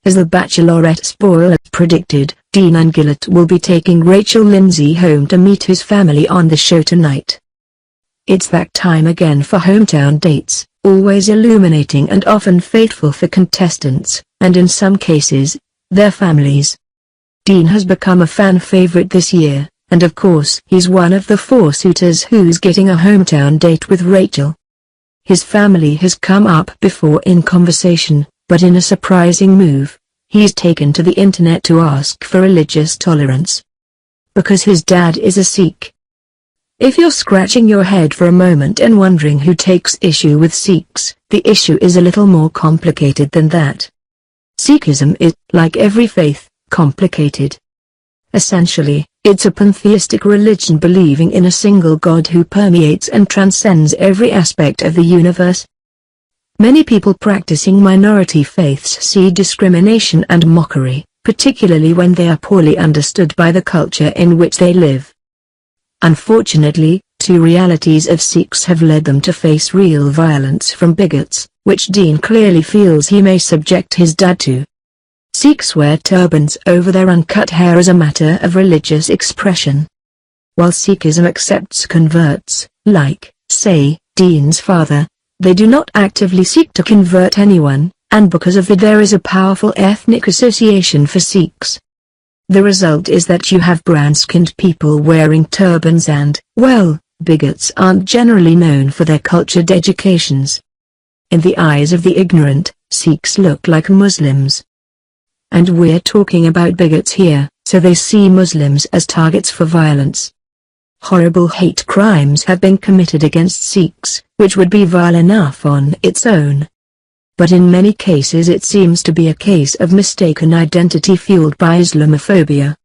As the Bachelorette spoiler predicted, Dean Unglert will be taking Rachel Lindsay home to meet his family on the show tonight. It's that time again for hometown dates, always illuminating and often fateful for contestants, and in some cases, their families. Dean has become a fan favorite this year, and of course he's one of the 4 suitors who's getting a hometown date with Rachel. His family has come up before in conversation, but in a surprising move, he's taken to the internet to ask for religious tolerance. Because his dad is a Sikh. If you're scratching your head for a moment and wondering who takes issue with Sikhs, the issue is a little more complicated than that. Sikhism is, like every faith, complicated. Essentially, it's a pantheistic religion believing in a single God who permeates and transcends every aspect of the universe. Many people practicing minority faiths see discrimination and mockery, particularly when they are poorly understood by the culture in which they live. Unfortunately, 2 realities of Sikhs have led them to face real violence from bigots, which Dean clearly feels he may subject his dad to. Sikhs wear turbans over their uncut hair as a matter of religious expression. While Sikhism accepts converts, like, say, Dean's father, they do not actively seek to convert anyone, and because of that there is a powerful ethnic association for Sikhs. The result is that you have brown-skinned people wearing turbans and, well, bigots aren't generally known for their cultured educations. In the eyes of the ignorant, Sikhs look like Muslims. And we're talking about bigots here, so they see Muslims as targets for violence. Horrible hate crimes have been committed against Sikhs, which would be vile enough on its own. But in many cases it seems to be a case of mistaken identity fueled by Islamophobia.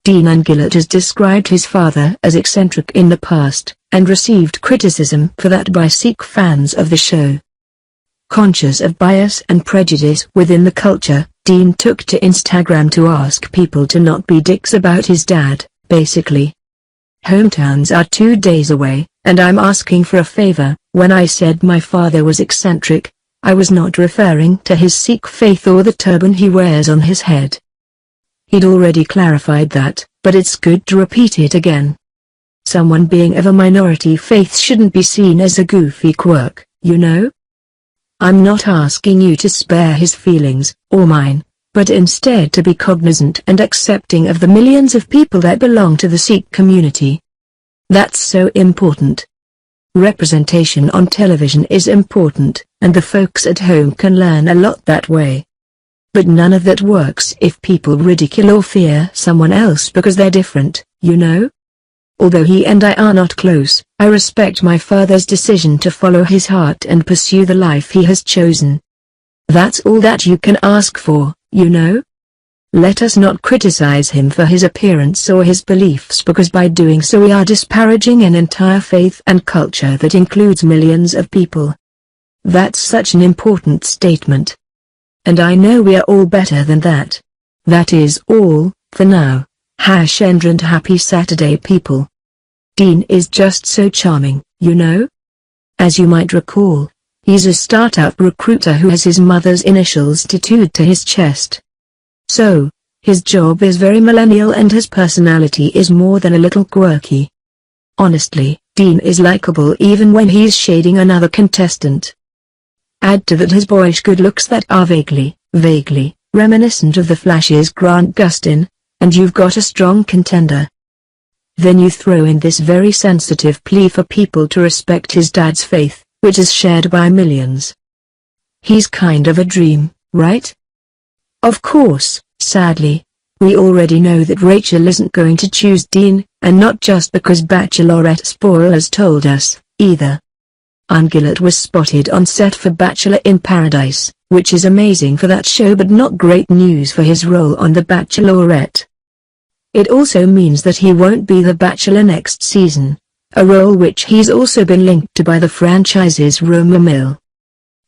Dean Unglert has described his father as eccentric in the past, and received criticism for that by Sikh fans of the show. Conscious of bias and prejudice within the culture, Dean took to Instagram to ask people to not be dicks about his dad, basically. Hometowns are 2 days away, and I'm asking for a favor. When I said my father was eccentric, I was not referring to his Sikh faith or the turban he wears on his head. He'd already clarified that, but it's good to repeat it again. Someone being of a minority faith shouldn't be seen as a goofy quirk, you know? I'm not asking you to spare his feelings, or mine, but instead to be cognizant and accepting of the millions of people that belong to the Sikh community. That's so important. Representation on television is important, and the folks at home can learn a lot that way. But none of that works if people ridicule or fear someone else because they're different, you know? Although he and I are not close, I respect my father's decision to follow his heart and pursue the life he has chosen. That's all that you can ask for, you know? Let us not criticize him for his appearance or his beliefs, because by doing so we are disparaging an entire faith and culture that includes millions of people. That's such an important statement. And I know we are all better than that. That is all, for now. And happy Saturday, people. Dean is just so charming, you know? As you might recall, he's a startup recruiter who has his mother's initials tattooed to his chest. So, his job is very millennial and his personality is more than a little quirky. Honestly, Dean is likable even when he's shading another contestant. Add to that his boyish good looks that are vaguely reminiscent of the Flash's Grant Gustin, and you've got a strong contender. Then you throw in this very sensitive plea for people to respect his dad's faith, which is shared by millions. He's kind of a dream, right? Of course, sadly, we already know that Rachel isn't going to choose Dean, and not just because Bachelorette spoilers told us, either. Unglert was spotted on set for Bachelor in Paradise, which is amazing for that show but not great news for his role on The Bachelorette. It also means that he won't be the Bachelor next season, a role which he's also been linked to by the franchise's rumor mill.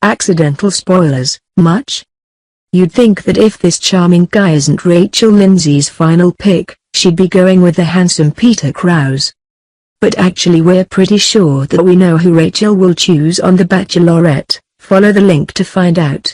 Accidental spoilers, much? You'd think that if this charming guy isn't Rachel Lindsay's final pick, she'd be going with the handsome Peter Krause. But actually we're pretty sure that we know who Rachel will choose on The Bachelorette. Follow the link to find out.